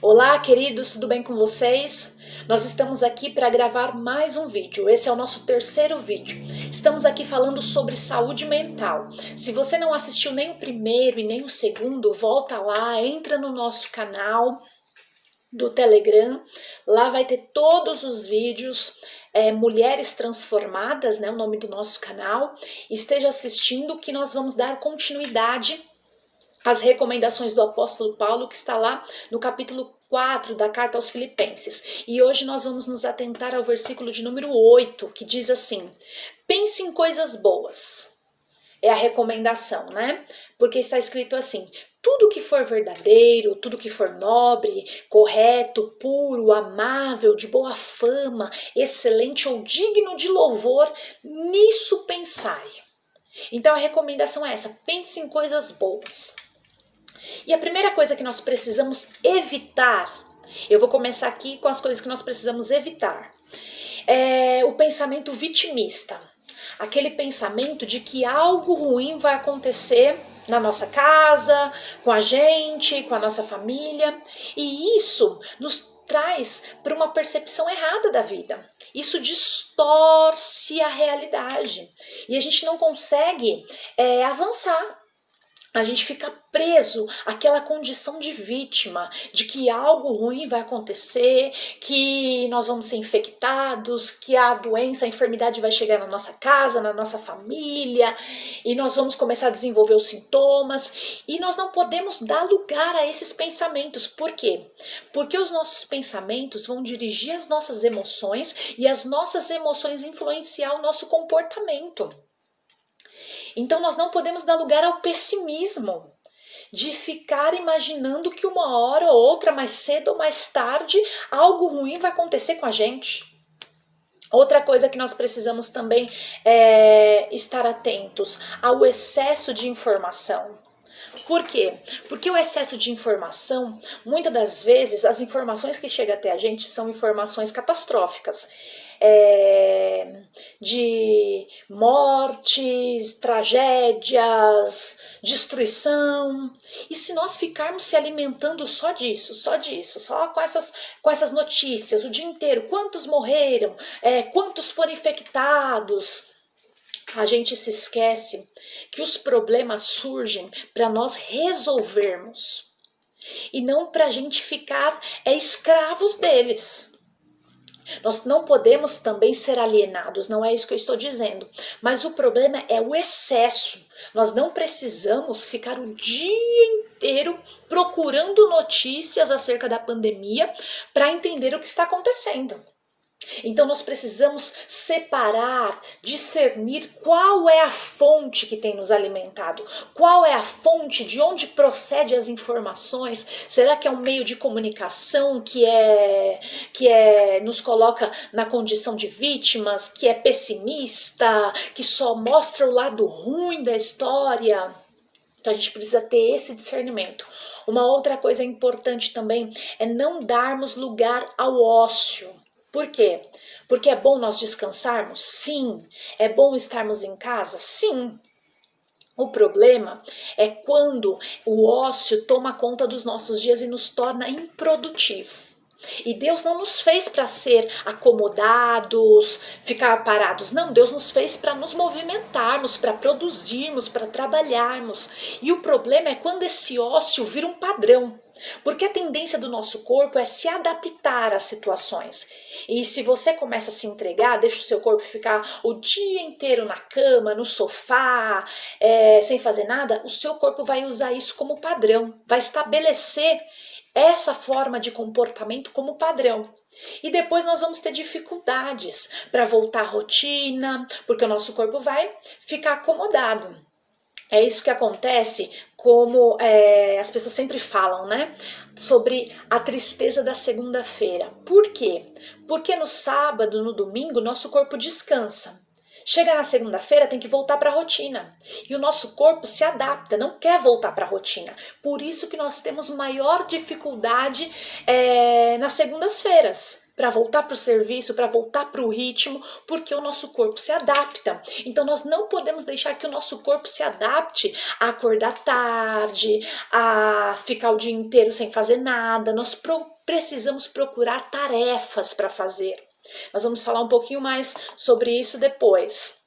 Olá, queridos, tudo bem com vocês? Nós estamos aqui para gravar mais um vídeo. Esse é o nosso terceiro vídeo. Estamos aqui falando sobre saúde mental. Se você não assistiu nem o primeiro e nem o segundo, volta lá, entra no nosso canal do Telegram. Lá vai ter todos os vídeos. Mulheres Transformadas, né, o nome do nosso canal. Esteja assistindo que nós vamos dar continuidade as recomendações do apóstolo Paulo, que está lá no capítulo 4 da carta aos Filipenses. E hoje nós vamos nos atentar ao versículo de número 8, que diz assim: pense em coisas boas. É a recomendação, né? Porque está escrito assim: tudo que for verdadeiro, tudo que for nobre, correto, puro, amável, de boa fama, excelente ou digno de louvor, nisso pensai. Então a recomendação é essa: pense em coisas boas. E a primeira coisa que nós precisamos evitar, eu vou começar aqui com as coisas que nós precisamos evitar, é o pensamento vitimista. Aquele pensamento de que algo ruim vai acontecer na nossa casa, com a gente, com a nossa família. E isso nos traz para uma percepção errada da vida. Isso distorce a realidade. E a gente não consegue avançar. A gente fica preso àquela condição de vítima, de que algo ruim vai acontecer, que nós vamos ser infectados, que a doença, a enfermidade vai chegar na nossa casa, na nossa família, e nós vamos começar a desenvolver os sintomas, e nós não podemos dar lugar a esses pensamentos. Por quê? Porque os nossos pensamentos vão dirigir as nossas emoções, e as nossas emoções influenciar o nosso comportamento. Então nós não podemos dar lugar ao pessimismo, de ficar imaginando que uma hora ou outra, mais cedo ou mais tarde, algo ruim vai acontecer com a gente. Outra coisa que nós precisamos também estar atentos ao excesso de informação. Por quê? Porque o excesso de informação, muitas das vezes, as informações que chegam até a gente são informações catastróficas. De mortes, tragédias, destruição. E se nós ficarmos se alimentando só disso, só com essas notícias o dia inteiro, quantos morreram, quantos foram infectados, a gente se esquece que os problemas surgem para nós resolvermos e não para a gente ficar escravos deles. Nós não podemos também ser alienados, não é isso que eu estou dizendo. Mas o problema é o excesso. Nós não precisamos ficar o dia inteiro procurando notícias acerca da pandemia para entender o que está acontecendo. Então nós precisamos separar, discernir qual é a fonte que tem nos alimentado, qual é a fonte, de onde procede as informações. Será que é um meio de comunicação que nos coloca na condição de vítimas, que é pessimista, que só mostra o lado ruim da história? Então a gente precisa ter esse discernimento. Uma outra coisa importante também é não darmos lugar ao ócio. Por quê? Porque é bom nós descansarmos? Sim. É bom estarmos em casa? Sim. O problema é quando o ócio toma conta dos nossos dias e nos torna improdutivos. E Deus não nos fez para ser acomodados, ficar parados. Não, Deus nos fez para nos movimentarmos, para produzirmos, para trabalharmos. E o problema é quando esse ócio vira um padrão. Porque a tendência do nosso corpo é se adaptar às situações. E se você começa a se entregar, deixa o seu corpo ficar o dia inteiro na cama, no sofá, sem fazer nada, o seu corpo vai usar isso como padrão, vai estabelecer essa forma de comportamento como padrão. E depois nós vamos ter dificuldades para voltar à rotina, porque o nosso corpo vai ficar acomodado. É isso que acontece, como as pessoas sempre falam, né? Sobre a tristeza da segunda-feira. Por quê? Porque no sábado, no domingo, nosso corpo descansa. Chega na segunda-feira, tem que voltar para a rotina. E o nosso corpo se adapta, não quer voltar para a rotina. Por isso que nós temos maior dificuldade nas segundas-feiras. para voltar para o serviço, para voltar para o ritmo, porque o nosso corpo se adapta. Então nós não podemos deixar que o nosso corpo se adapte a acordar tarde, a ficar o dia inteiro sem fazer nada. Nós precisamos procurar tarefas para fazer. Nós vamos falar um pouquinho mais sobre isso depois.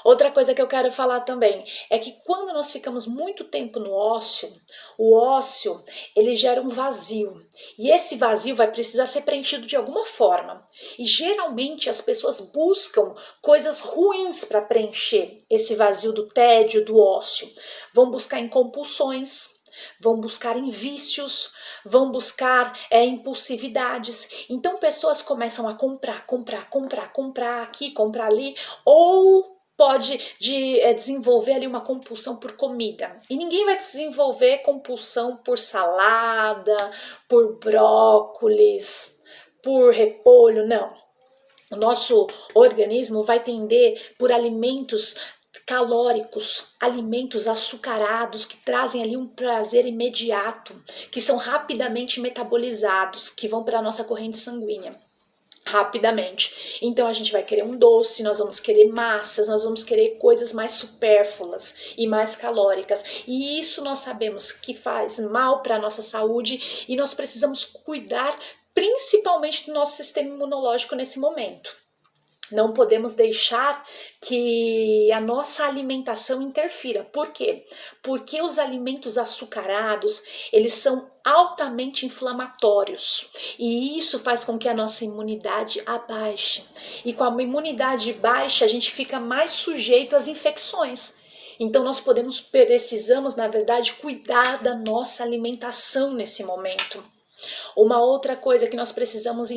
Outra coisa que eu quero falar também é que quando nós ficamos muito tempo no ócio, o ócio ele gera um vazio e esse vazio vai precisar ser preenchido de alguma forma. E geralmente as pessoas buscam coisas ruins para preencher esse vazio do tédio, do ócio. Vão buscar em compulsões, vão buscar em vícios, vão buscar impulsividades. Então pessoas começam a comprar aqui, comprar ali, ou pode desenvolver ali uma compulsão por comida. E ninguém vai desenvolver compulsão por salada, por brócolis, por repolho, não. O nosso organismo vai tender por alimentos calóricos, alimentos açucarados que trazem ali um prazer imediato, que são rapidamente metabolizados, que vão para a nossa corrente sanguínea rapidamente. Então a gente vai querer um doce, nós vamos querer massas, nós vamos querer coisas mais supérfluas e mais calóricas. E isso nós sabemos que faz mal para a nossa saúde e nós precisamos cuidar principalmente do nosso sistema imunológico nesse momento. Não podemos deixar que a nossa alimentação interfira. Por quê? Porque os alimentos açucarados, eles são altamente inflamatórios. E isso faz com que a nossa imunidade abaixe. E com a imunidade baixa, a gente fica mais sujeito às infecções. Então nós precisamos, na verdade, cuidar da nossa alimentação nesse momento. Uma outra coisa que nós precisamos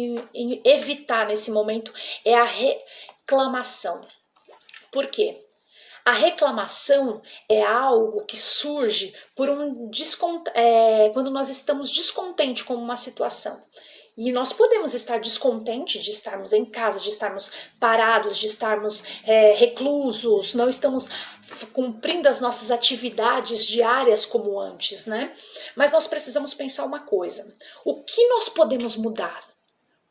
evitar nesse momento é a reclamação. Por quê? A reclamação é algo que surge por quando nós estamos descontentes com uma situação. E nós podemos estar descontentes de estarmos em casa, de estarmos parados, de estarmos reclusos, não estamos cumprindo as nossas atividades diárias como antes, né? Mas nós precisamos pensar uma coisa: o que nós podemos mudar?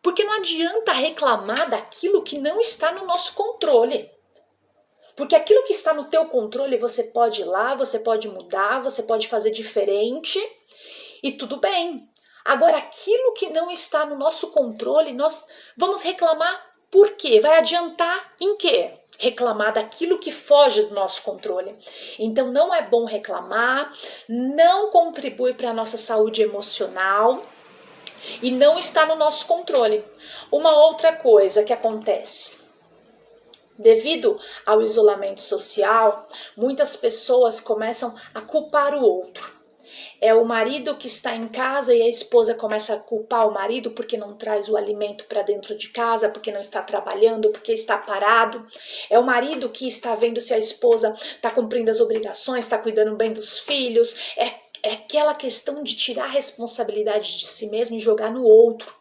Porque não adianta reclamar daquilo que não está no nosso controle. Porque aquilo que está no teu controle, você pode ir lá, você pode mudar, você pode fazer diferente e tudo bem. Agora, aquilo que não está no nosso controle, nós vamos reclamar por quê? Vai adiantar em quê? Reclamar daquilo que foge do nosso controle. Então, não é bom reclamar, não contribui para a nossa saúde emocional e não está no nosso controle. Uma outra coisa que acontece: devido ao isolamento social, muitas pessoas começam a culpar o outro. É o marido que está em casa e a esposa começa a culpar o marido porque não traz o alimento para dentro de casa, porque não está trabalhando, porque está parado. É o marido que está vendo se a esposa está cumprindo as obrigações, está cuidando bem dos filhos. É aquela questão de tirar a responsabilidade de si mesmo e jogar no outro.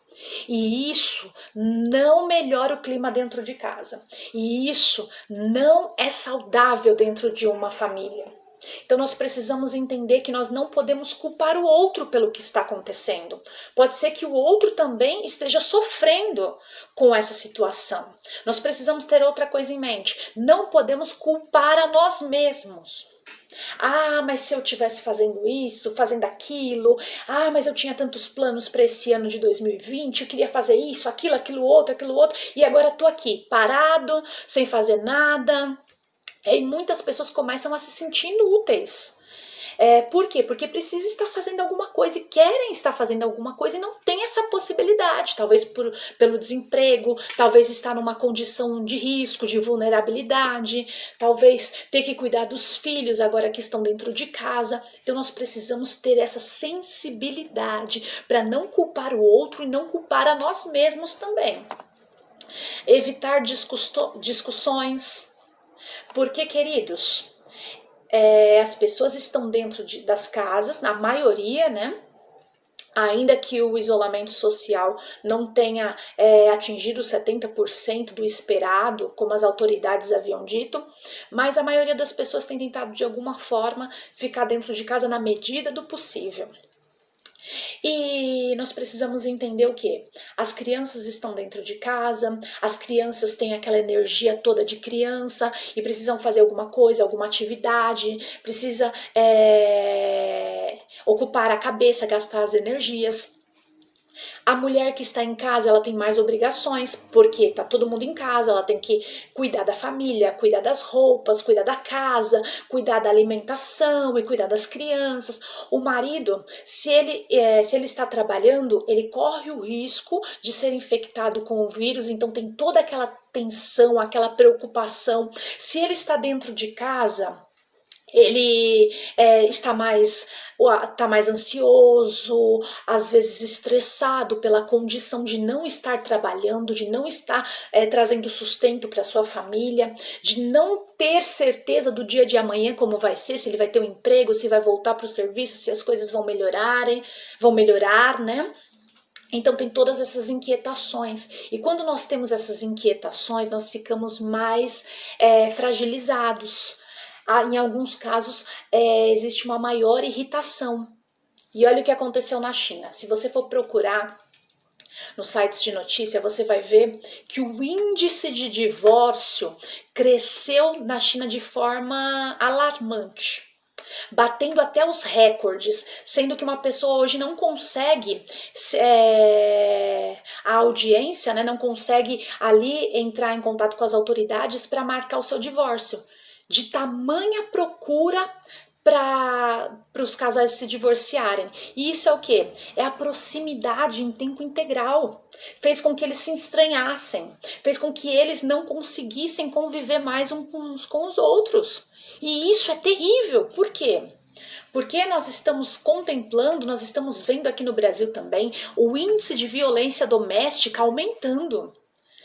E isso não melhora o clima dentro de casa. E isso não é saudável dentro de uma família. Então nós precisamos entender que nós não podemos culpar o outro pelo que está acontecendo. Pode ser que o outro também esteja sofrendo com essa situação. Nós precisamos ter outra coisa em mente: não podemos culpar a nós mesmos. Mas se eu tivesse fazendo isso, fazendo aquilo, mas eu tinha tantos planos para esse ano de 2020, eu queria fazer isso, aquilo outro, e agora estou aqui, parado, sem fazer nada. E muitas pessoas começam a se sentir inúteis. Por quê? Porque precisam estar fazendo alguma coisa e querem estar fazendo alguma coisa e não tem essa possibilidade. Talvez pelo desemprego, talvez estar numa condição de risco, de vulnerabilidade, talvez ter que cuidar dos filhos agora que estão dentro de casa. Então nós precisamos ter essa sensibilidade para não culpar o outro e não culpar a nós mesmos também. Evitar discussões. Porque, queridos, as pessoas estão dentro das casas, na maioria, né? Ainda que o isolamento social não tenha atingido 70% do esperado, como as autoridades haviam dito, mas a maioria das pessoas tem tentado, de alguma forma, ficar dentro de casa na medida do possível. E nós precisamos entender o quê? As crianças estão dentro de casa, as crianças têm aquela energia toda de criança e precisam fazer alguma coisa, alguma atividade, precisa ocupar a cabeça, gastar as energias. A mulher que está em casa, ela tem mais obrigações, porque tá todo mundo em casa, ela tem que cuidar da família, cuidar das roupas, cuidar da casa, cuidar da alimentação e cuidar das crianças. O marido, se ele está trabalhando, ele corre o risco de ser infectado com o vírus, então tem toda aquela tensão, aquela preocupação. Se ele está dentro de casa, ele está mais ansioso, às vezes estressado pela condição de não estar trabalhando, de não estar trazendo sustento para sua família, de não ter certeza do dia de amanhã como vai ser, se ele vai ter um emprego, se vai voltar para o serviço, se as coisas vão melhorar, né? Então tem todas essas inquietações, e quando nós temos essas inquietações, nós ficamos mais fragilizados. Em alguns casos existe uma maior irritação. E olha o que aconteceu na China. Se você for procurar nos sites de notícia, você vai ver que o índice de divórcio cresceu na China de forma alarmante, batendo até os recordes, sendo que uma pessoa hoje não consegue, a audiência, né, não consegue ali entrar em contato com as autoridades para marcar o seu divórcio. De tamanha procura para os casais se divorciarem. E isso é o quê? É a proximidade em tempo integral. Fez com que eles se estranhassem, fez com que eles não conseguissem conviver mais uns com os outros. E isso é terrível. Por quê? Porque nós estamos contemplando, nós estamos vendo aqui no Brasil também o índice de violência doméstica aumentando.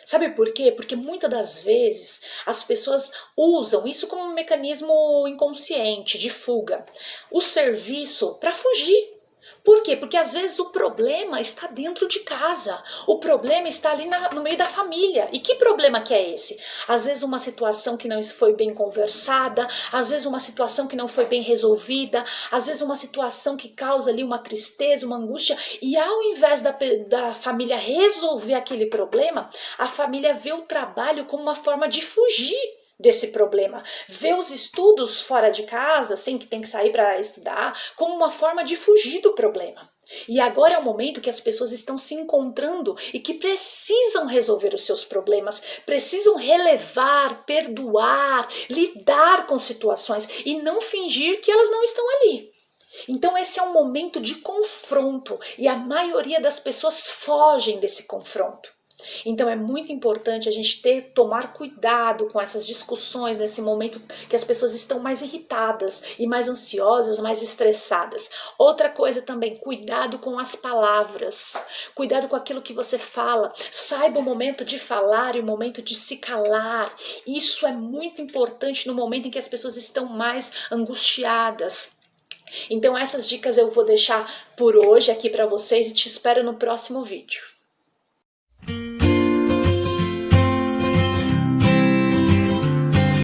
Sabe por quê? Porque muitas das vezes as pessoas usam isso como um mecanismo inconsciente de fuga, o serviço para fugir. Por quê? Porque às vezes o problema está dentro de casa, o problema está ali no meio da família. E que problema que é esse? Às vezes uma situação que não foi bem conversada, às vezes uma situação que não foi bem resolvida, às vezes uma situação que causa ali uma tristeza, uma angústia, e ao invés da família resolver aquele problema, a família vê o trabalho como uma forma de fugir desse problema, vê os estudos fora de casa, assim, que tem que sair para estudar, como uma forma de fugir do problema. E agora é o momento que as pessoas estão se encontrando e que precisam resolver os seus problemas, precisam relevar, perdoar, lidar com situações e não fingir que elas não estão ali. Então esse é um momento de confronto e a maioria das pessoas fogem desse confronto. Então é muito importante a gente tomar cuidado com essas discussões nesse momento que as pessoas estão mais irritadas e mais ansiosas, mais estressadas. Outra coisa também, cuidado com as palavras, cuidado com aquilo que você fala, saiba o momento de falar e o momento de se calar. Isso é muito importante no momento em que as pessoas estão mais angustiadas. Então essas dicas eu vou deixar por hoje aqui para vocês e te espero no próximo vídeo.